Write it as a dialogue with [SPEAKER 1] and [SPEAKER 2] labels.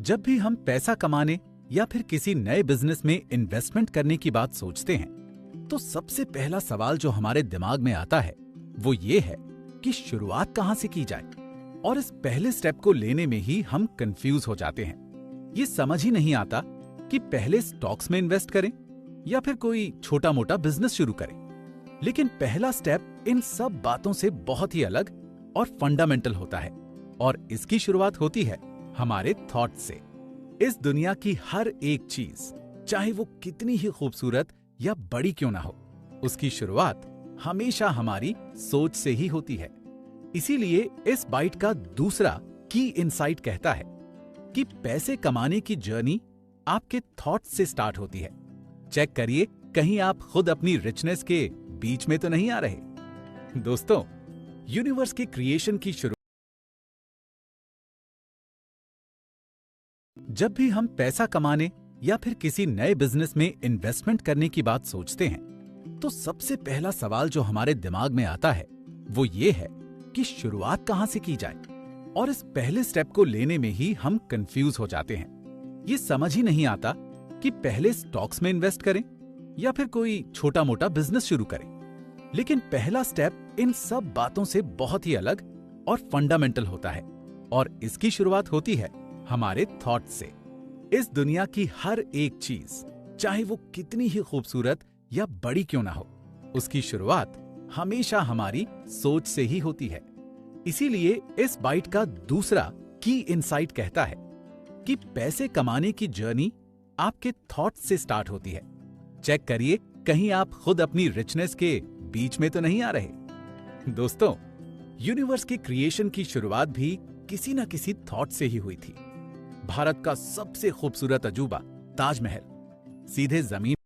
[SPEAKER 1] जब भी हम पैसा कमाने या फिर किसी नए बिजनेस में इन्वेस्टमेंट करने की बात सोचते हैं, तो सबसे पहला सवाल जो हमारे दिमाग में आता है वो ये है कि शुरुआत कहां से की जाए। और इस पहले स्टेप को लेने में ही हम कंफ्यूज हो जाते हैं। ये समझ ही नहीं आता कि पहले स्टॉक्स में इन्वेस्ट करें या फिर कोई छोटा मोटा बिजनेस शुरू करें। लेकिन पहला स्टेप इन सब बातों से बहुत ही अलग और फंडामेंटल होता है, और इसकी शुरुआत होती है हमारे थॉट से। इस दुनिया की हर एक चीज, चाहे वो कितनी ही खूबसूरत या बड़ी क्यों ना हो, उसकी शुरुआत हमेशा हमारी सोच से ही होती है। इसीलिए इस बाइट का दूसरा की इनसाइट कहता है कि पैसे कमाने की जर्नी आपके थॉट से स्टार्ट होती है। चेक करिए, कहीं आप खुद अपनी रिचनेस के बीच में तो नहीं आ रहे। दोस्तों, यूनिवर्स के क्रिएशन की शुरुआत जब भी हम पैसा कमाने या फिर किसी नए बिजनेस में इन्वेस्टमेंट करने की बात सोचते हैं, तो सबसे पहला सवाल जो हमारे दिमाग में आता है वो ये है कि शुरुआत कहां से की जाए। और इस पहले स्टेप को लेने में ही हम कंफ्यूज हो जाते हैं। ये समझ ही नहीं आता कि पहले स्टॉक्स में इन्वेस्ट करें या फिर कोई छोटा मोटा बिजनेस शुरू करें। लेकिन पहला स्टेप इन सब बातों से बहुत ही अलग और फंडामेंटल होता है, और इसकी शुरुआत होती है हमारे थॉट से। इस दुनिया की हर एक चीज, चाहे वो कितनी ही खूबसूरत या बड़ी क्यों ना हो, उसकी शुरुआत हमेशा हमारी सोच से ही होती है। इसीलिए इस बाइट का दूसरा की इनसाइट कहता है कि पैसे कमाने की जर्नी आपके थॉट से स्टार्ट होती है। चेक करिए, कहीं आप खुद अपनी रिचनेस के बीच में तो नहीं आ रहे। दोस्तों, यूनिवर्स के क्रिएशन की शुरुआत भी किसी न किसी थॉट से ही हुई थी। भारत का सबसे खूबसूरत अजूबा ताजमहल सीधे जमीन